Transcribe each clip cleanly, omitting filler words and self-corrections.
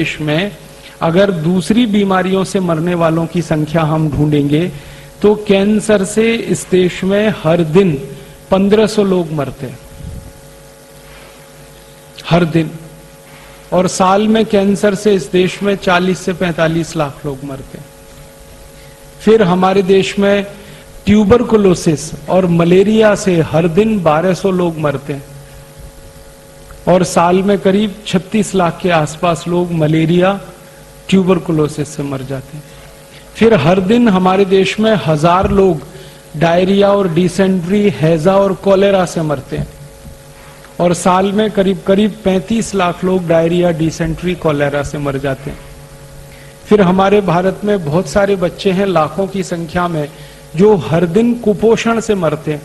देश में अगर दूसरी बीमारियों से मरने वालों की संख्या हम ढूंढेंगे तो कैंसर से इस देश में हर दिन 1500 लोग मरते हैं, हर दिन। और साल में कैंसर से इस देश में 40 से 45 लाख लोग मरते हैं। फिर हमारे देश में ट्यूबरकुलोसिस और मलेरिया से हर दिन 1200 लोग मरते हैं और साल में करीब 36 लाख के आसपास लोग मलेरिया ट्यूबरकुलोसिस से मर जाते हैं। फिर हर दिन हमारे देश में 1000 लोग डायरिया और डिसेंट्री, हैजा और कॉलेरा से मरते हैं और साल में करीब 35 लाख लोग डायरिया, डिसेंट्री, कॉलेरा से मर जाते हैं। फिर हमारे भारत में बहुत सारे बच्चे हैं, लाखों की संख्या में, जो हर दिन कुपोषण से मरते हैं,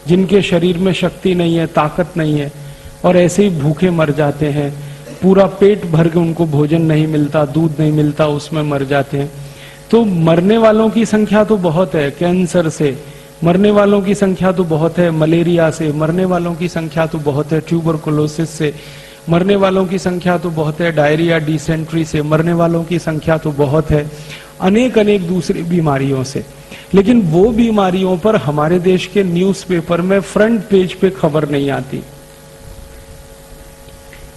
जिनके शरीर में शक्ति नहीं है, ताकत नहीं है और ऐसे ही भूखे मर जाते हैं। पूरा पेट भर के उनको भोजन नहीं मिलता, दूध नहीं मिलता, उसमें मर जाते हैं। तो मरने वालों की संख्या तो बहुत है, कैंसर से मरने वालों की संख्या तो बहुत है, मलेरिया से मरने वालों की संख्या तो बहुत है, ट्यूबरकुलोसिस से मरने वालों की संख्या तो बहुत है, डायरिया, डिसेंट्री से मरने वालों की संख्या तो बहुत है, अनेक अनेक दूसरी बीमारियों से। लेकिन वो बीमारियों पर हमारे देश के न्यूज़पेपर में फ्रंट पेज पे खबर नहीं आती।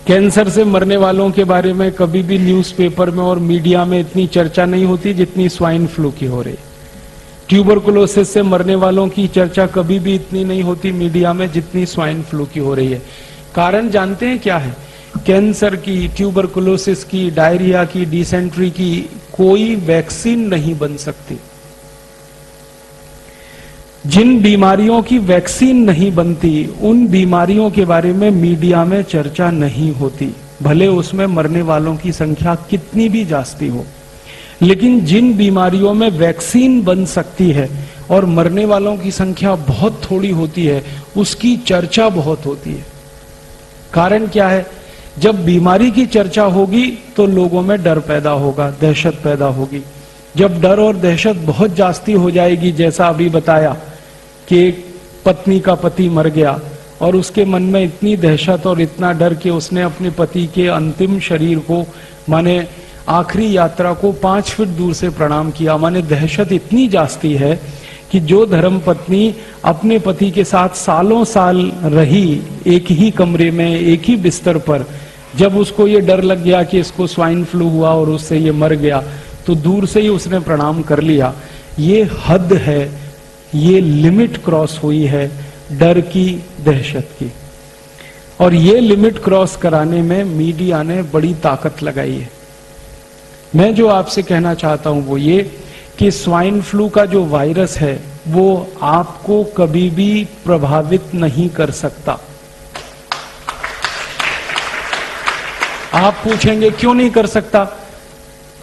कैंसर से मरने वालों के बारे में कभी भी न्यूज़पेपर में और मीडिया में इतनी चर्चा नहीं होती जितनी स्वाइन फ्लू की हो रही। ट्यूबरकुलोसिस से मरने वालों की चर्चा कभी भी इतनी नहीं होती मीडिया में जितनी स्वाइन फ्लू की हो रही है। कारण जानते हैं क्या है? कैंसर की, ट्यूबरकुलोसिस की, डायरिया की, डिसेंट्री की कोई वैक्सीन नहीं बन सकती। जिन बीमारियों की वैक्सीन नहीं बनती उन बीमारियों के बारे में मीडिया में चर्चा नहीं होती, भले उसमें मरने वालों की संख्या कितनी भी जास्ती हो। लेकिन जिन बीमारियों में वैक्सीन बन सकती है और मरने वालों की संख्या बहुत थोड़ी होती है, उसकी चर्चा बहुत होती है। कारण क्या है? जब बीमारी की चर्चा होगी तो लोगों में डर पैदा होगा, दहशत पैदा होगी। जब डर और दहशत बहुत जास्ती हो जाएगी, जैसा अभी बताया कि एक पत्नी का पति मर गया और उसके मन में इतनी दहशत और इतना डर कि उसने अपने पति के अंतिम शरीर को, माने आखिरी यात्रा को 5 फीट दूर से प्रणाम किया। माने दहशत इतनी जास्ती है कि जो धर्म पत्नी अपने पति के साथ सालों साल रही एक ही कमरे में, एक ही बिस्तर पर, जब उसको ये डर लग गया कि इसको स्वाइन फ्लू हुआ और उससे ये मर गया, तो दूर से ही उसने प्रणाम कर लिया। ये हद है, ये लिमिट क्रॉस हुई है डर की, दहशत की। और ये लिमिट क्रॉस कराने में मीडिया ने बड़ी ताकत लगाई है। मैं जो आपसे कहना चाहता हूं वो ये कि स्वाइन फ्लू का जो वायरस है वो आपको कभी भी प्रभावित नहीं कर सकता। आप पूछेंगे क्यों नहीं कर सकता?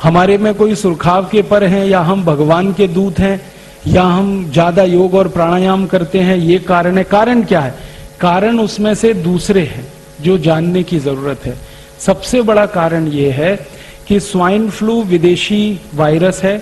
हमारे में कोई सुरखाव के पर हैं, या हम भगवान के दूत हैं, या हम ज्यादा योग और प्राणायाम करते हैं, ये कारण है? कारण क्या है? कारण उसमें से दूसरे हैं जो जानने की जरूरत है। सबसे बड़ा कारण ये है कि स्वाइन फ्लू विदेशी वायरस है,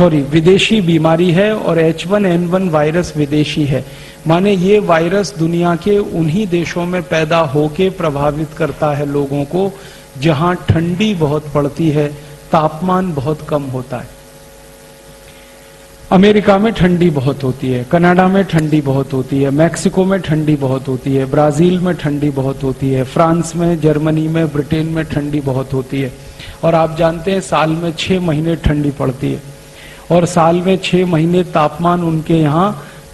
विदेशी बीमारी है और H1N1 वायरस विदेशी है। माने ये वायरस दुनिया के उन्हीं देशों में पैदा होके प्रभावित करता है लोगों को जहां ठंडी बहुत पड़ती है, तापमान बहुत कम होता है। अमेरिका में ठंडी बहुत होती है, कनाडा में ठंडी बहुत होती है, मैक्सिको में ठंडी बहुत होती है, ब्राजील में ठंडी बहुत होती है, फ्रांस में, जर्मनी में, ब्रिटेन में ठंडी बहुत होती है। और आप जानते हैं साल में 6 महीने ठंडी पड़ती है और साल में 6 महीने तापमान उनके यहाँ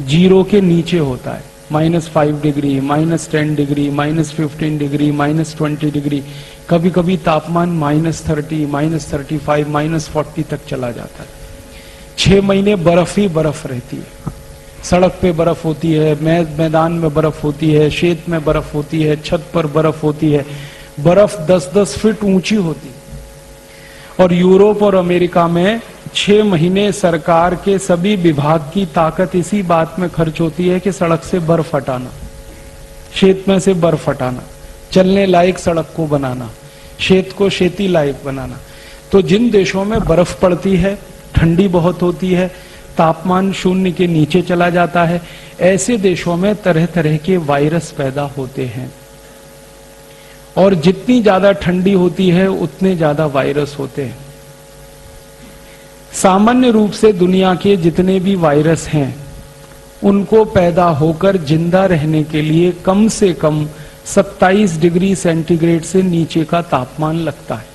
0 के नीचे होता है। -5 डिग्री, -10 डिग्री, -15 डिग्री, -20 डिग्री, कभी कभी तापमान -30, -35, -40 तक चला जाता है। 6 महीने बर्फ ही बर्फ रहती है। सड़क पे बर्फ होती है, मैदान में बर्फ होती है, शेत में बर्फ होती है, छत पर बर्फ होती है। बर्फ 10-10 फीट ऊंची होती है। और यूरोप और अमेरिका में 6 महीने सरकार के सभी विभाग की ताकत इसी बात में खर्च होती है कि सड़क से बर्फ हटाना, शेत में से बर्फ हटाना, चलने लायक सड़क को बनाना, शेत को खेती लायक बनाना। तो जिन देशों में बर्फ पड़ती है, ठंडी बहुत होती है, तापमान 0 के नीचे चला जाता है, ऐसे देशों में तरह तरह के वायरस पैदा होते हैं। और जितनी ज्यादा ठंडी होती है उतने ज्यादा वायरस होते हैं। सामान्य रूप से दुनिया के जितने भी वायरस हैं उनको पैदा होकर जिंदा रहने के लिए कम से कम 27 डिग्री सेंटीग्रेड से नीचे का तापमान लगता है।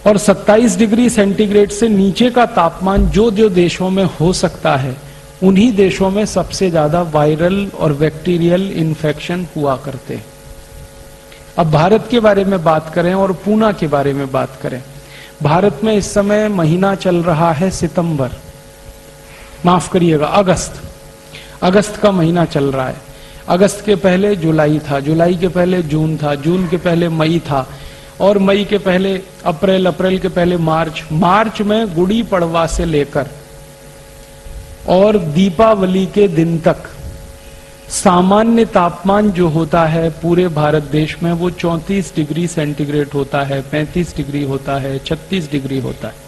और 27 डिग्री सेंटीग्रेड से नीचे का तापमान जो जो देशों में हो सकता है, उन्हीं देशों में सबसे ज्यादा वायरल और बैक्टीरियल इन्फेक्शन हुआ करते हैं। अब भारत के बारे में बात करें और पूना के बारे में बात करें। भारत में इस समय महीना चल रहा है सितंबर, माफ करिएगा अगस्त का महीना चल रहा है। अगस्त के पहले जुलाई था, जुलाई के पहले जून था, जून के पहले मई था, और मई के पहले अप्रैल, अप्रैल के पहले मार्च, मार्च में गुड़ी पड़वा से लेकर और दीपावली के दिन तक सामान्य तापमान जो होता है पूरे भारत देश में वो 34 डिग्री सेंटीग्रेड होता है, 35 डिग्री होता है, 36 डिग्री होता है।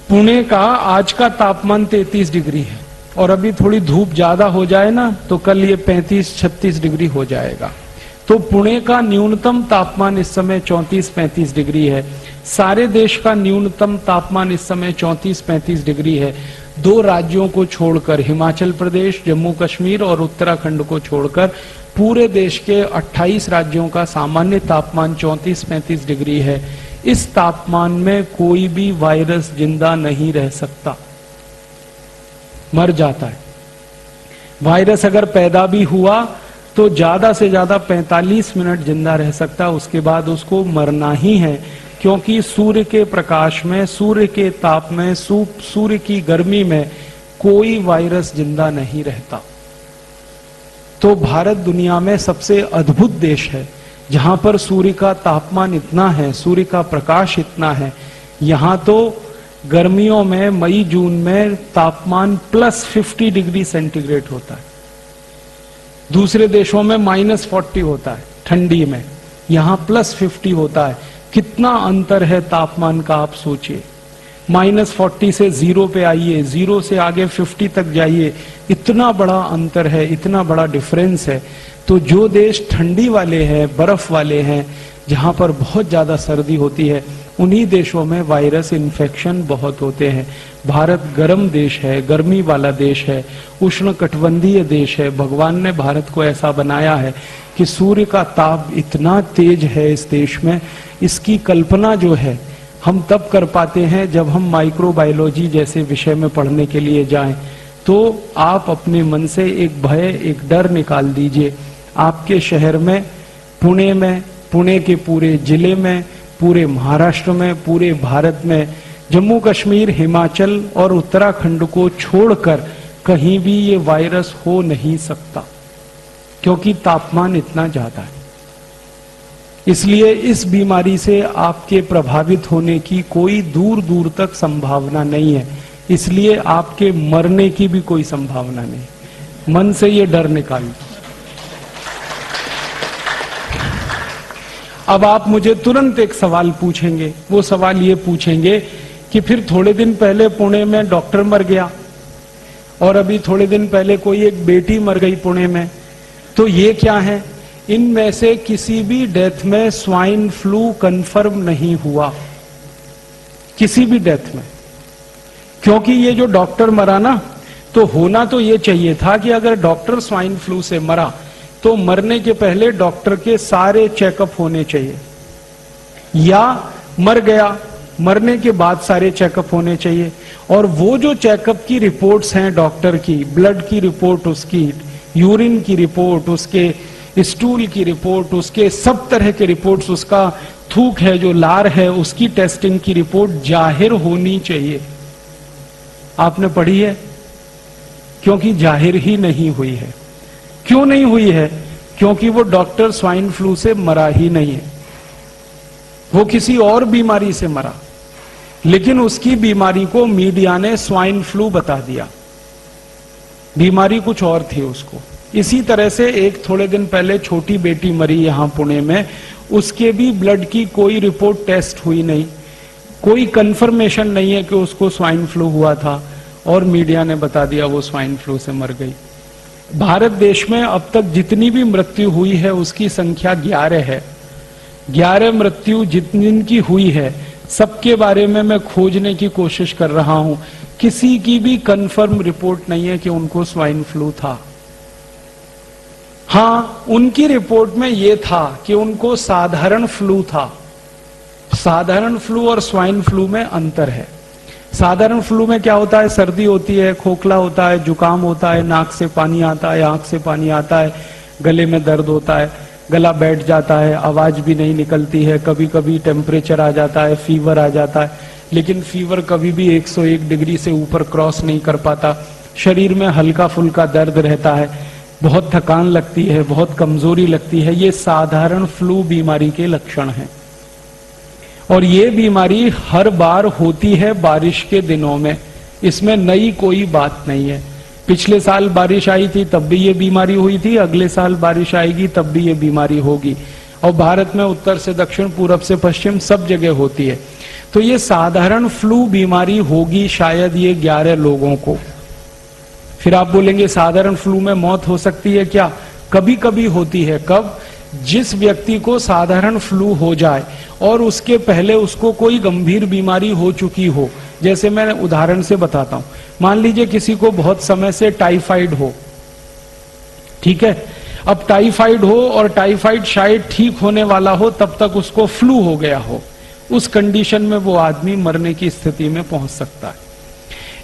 पुणे का आज का तापमान 33 डिग्री है और अभी थोड़ी धूप ज्यादा हो जाए ना तो कल ये 35-36 डिग्री हो जाएगा। तो पुणे का न्यूनतम तापमान इस समय 34-35 डिग्री है। सारे देश का न्यूनतम तापमान इस समय 34-35 डिग्री है। दो राज्यों को छोड़कर, हिमाचल प्रदेश, जम्मू कश्मीर और उत्तराखंड को छोड़कर पूरे देश के 28 राज्यों का सामान्य तापमान 34-35 डिग्री है। इस तापमान में कोई भी वायरस जिंदा नहीं रह सकता, मर जाता है। वायरस अगर पैदा भी हुआ तो ज्यादा से ज्यादा 45 मिनट जिंदा रह सकता, उसके बाद उसको मरना ही है, क्योंकि सूर्य के प्रकाश में, सूर्य के ताप में, सूर्य की गर्मी में कोई वायरस जिंदा नहीं रहता। तो भारत दुनिया में सबसे अद्भुत देश है जहां पर सूर्य का तापमान इतना है, सूर्य का प्रकाश इतना है। यहां तो गर्मियों में, मई जून में तापमान +50 डिग्री सेंटीग्रेड होता है। दूसरे देशों में -40 होता है ठंडी में, यहां +50 होता है। कितना अंतर है तापमान का, आप सोचिए। -40 से 0 पे आइए, 0 से आगे 50 तक जाइए, इतना बड़ा अंतर है, इतना बड़ा डिफरेंस है। तो जो देश ठंडी वाले हैं, बर्फ वाले हैं, जहां पर बहुत ज्यादा सर्दी होती है, उन्हीं देशों में वायरस इन्फेक्शन बहुत होते हैं। भारत गर्म देश है, गर्मी वाला देश है, उष्णकटिबंधीय देश है। भगवान ने भारत को ऐसा बनाया है कि सूर्य का ताप इतना तेज है इस देश में, इसकी कल्पना जो है हम तब कर पाते हैं जब हम माइक्रोबायोलॉजी जैसे विषय में पढ़ने के लिए जाएं। तो आप अपने मन से एक भय, एक डर निकाल दीजिए। आपके शहर में, पुणे के पूरे जिले में, पूरे महाराष्ट्र में, पूरे भारत में, जम्मू कश्मीर, हिमाचल और उत्तराखंड को छोड़कर कहीं भी ये वायरस हो नहीं सकता, क्योंकि तापमान इतना ज्यादा है। इसलिए इस बीमारी से आपके प्रभावित होने की कोई दूर दूर तक संभावना नहीं है। इसलिए आपके मरने की भी कोई संभावना नहीं। मन से ये डर निकाल। अब आप मुझे तुरंत एक सवाल पूछेंगे, वो सवाल ये पूछेंगे कि फिर थोड़े दिन पहले पुणे में डॉक्टर मर गया और अभी थोड़े दिन पहले कोई एक बेटी मर गई पुणे में, तो ये क्या है? इनमें से किसी भी डेथ में स्वाइन फ्लू कंफर्म नहीं हुआ, किसी भी डेथ में। क्योंकि ये जो डॉक्टर मरा ना, तो होना तो ये चाहिए था कि अगर डॉक्टर स्वाइन फ्लू से मरा तो मरने के पहले डॉक्टर के सारे चेकअप होने चाहिए, या मर गया मरने के बाद सारे चेकअप होने चाहिए। और वो जो चेकअप की रिपोर्ट्स हैं डॉक्टर की, ब्लड की रिपोर्ट उसकी, यूरिन की रिपोर्ट उसके, स्टूल की रिपोर्ट उसके, सब तरह के रिपोर्ट्स, उसका थूक है जो लार है उसकी टेस्टिंग की रिपोर्ट जाहिर होनी चाहिए। आपने पढ़ी है? क्योंकि जाहिर ही नहीं हुई है। क्यों नहीं हुई है? क्योंकि वो डॉक्टर स्वाइन फ्लू से मरा ही नहीं है, वो किसी और बीमारी से मरा, लेकिन उसकी बीमारी को मीडिया ने स्वाइन फ्लू बता दिया, बीमारी कुछ और थी उसको। इसी तरह से एक थोड़े दिन पहले छोटी बेटी मरी यहां पुणे में, उसके भी ब्लड की कोई रिपोर्ट टेस्ट हुई नहीं, कोई कंफर्मेशन नहीं है कि उसको स्वाइन फ्लू हुआ था, और मीडिया ने बता दिया वो स्वाइन फ्लू से मर गई। भारत देश में अब तक जितनी भी मृत्यु हुई है उसकी संख्या 11 है। 11 मृत्यु जितनी हुई है सबके बारे में मैं खोजने की कोशिश कर रहा हूं। किसी की भी कंफर्म रिपोर्ट नहीं है कि उनको स्वाइन फ्लू था। हां, उनकी रिपोर्ट में यह था कि उनको साधारण फ्लू था। साधारण फ्लू और स्वाइन फ्लू में अंतर है। साधारण फ्लू में क्या होता है, सर्दी होती है, खोखला होता है, जुकाम होता है, नाक से पानी आता है, आंख से पानी आता है, गले में दर्द होता है, गला बैठ जाता है, आवाज भी नहीं निकलती है, कभी कभी टेम्परेचर आ जाता है, फीवर आ जाता है, लेकिन फीवर कभी भी 101 डिग्री से ऊपर क्रॉस नहीं कर पाता। शरीर में हल्का फुल्का दर्द रहता है, बहुत थकान लगती है, बहुत कमजोरी लगती है। ये साधारण फ्लू बीमारी के लक्षण हैं। और ये बीमारी हर बार होती है बारिश के दिनों में, इसमें नई कोई बात नहीं है। पिछले साल बारिश आई थी तब भी ये बीमारी हुई थी, अगले साल बारिश आएगी तब भी ये बीमारी होगी। और भारत में उत्तर से दक्षिण, पूरब से पश्चिम सब जगह होती है। तो ये साधारण फ्लू बीमारी होगी शायद ये 11 लोगों को। फिर आप बोलेंगे साधारण फ्लू में मौत हो सकती है क्या? कभी कभी होती है। कब? जिस व्यक्ति को साधारण फ्लू हो जाए और उसके पहले उसको कोई गंभीर बीमारी हो चुकी हो। जैसे मैं उदाहरण से बताता हूं, मान लीजिए किसी को बहुत समय से टाइफाइड हो, ठीक है। अब टाइफाइड हो और टाइफाइड शायद ठीक होने वाला हो, तब तक उसको फ्लू हो गया हो। उस कंडीशन में वो आदमी मरने की स्थिति में पहुंच सकता है।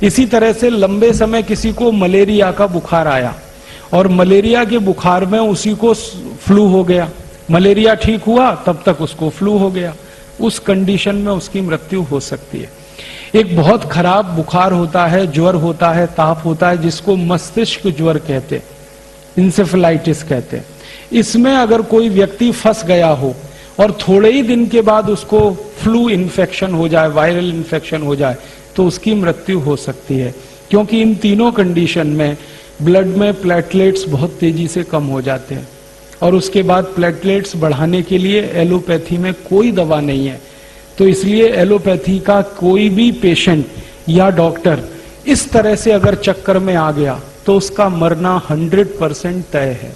इसी तरह से लंबे समय किसी को मलेरिया का बुखार आया और मलेरिया के बुखार में उसी को फ्लू हो गया, मलेरिया ठीक हुआ तब तक उसको फ्लू हो गया, उस कंडीशन में उसकी मृत्यु हो सकती है। एक बहुत खराब बुखार होता है, ज्वर होता है, ताप होता है, जिसको मस्तिष्क ज्वर कहते हैं, इंसेफेलाइटिस कहते हैं। इसमें अगर कोई व्यक्ति फंस गया हो और थोड़े ही दिन के बाद उसको फ्लू इन्फेक्शन हो जाए, वायरल इन्फेक्शन हो जाए, तो उसकी मृत्यु हो सकती है। क्योंकि इन तीनों कंडीशन में ब्लड में प्लेटलेट्स बहुत तेजी से कम हो जाते हैं और उसके बाद प्लेटलेट्स बढ़ाने के लिए एलोपैथी में कोई दवा नहीं है। तो इसलिए एलोपैथी का कोई भी पेशेंट या डॉक्टर इस तरह से अगर चक्कर में आ गया तो उसका मरना 100% तय है।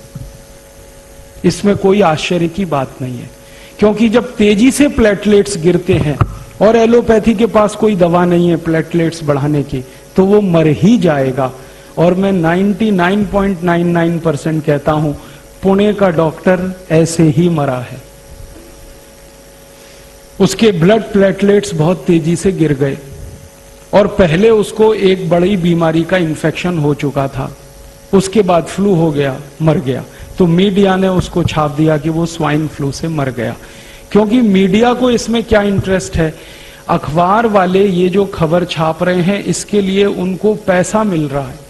इसमें कोई आश्चर्य की बात नहीं है, क्योंकि जब तेजी से प्लेटलेट्स गिरते हैं और एलोपैथी के पास कोई दवा नहीं है प्लेटलेट्स बढ़ाने की, तो वो मर ही जाएगा। और मैं 99.99% कहता हूं पुणे का डॉक्टर ऐसे ही मरा है। उसके ब्लड प्लेटलेट्स बहुत तेजी से गिर गए और पहले उसको एक बड़ी बीमारी का इन्फेक्शन हो चुका था, उसके बाद फ्लू हो गया, मर गया। तो मीडिया ने उसको छाप दिया कि वो स्वाइन फ्लू से मर गया। क्योंकि मीडिया को इसमें क्या इंटरेस्ट है, अखबार वाले ये जो खबर छाप रहे हैं इसके लिए उनको पैसा मिल रहा है।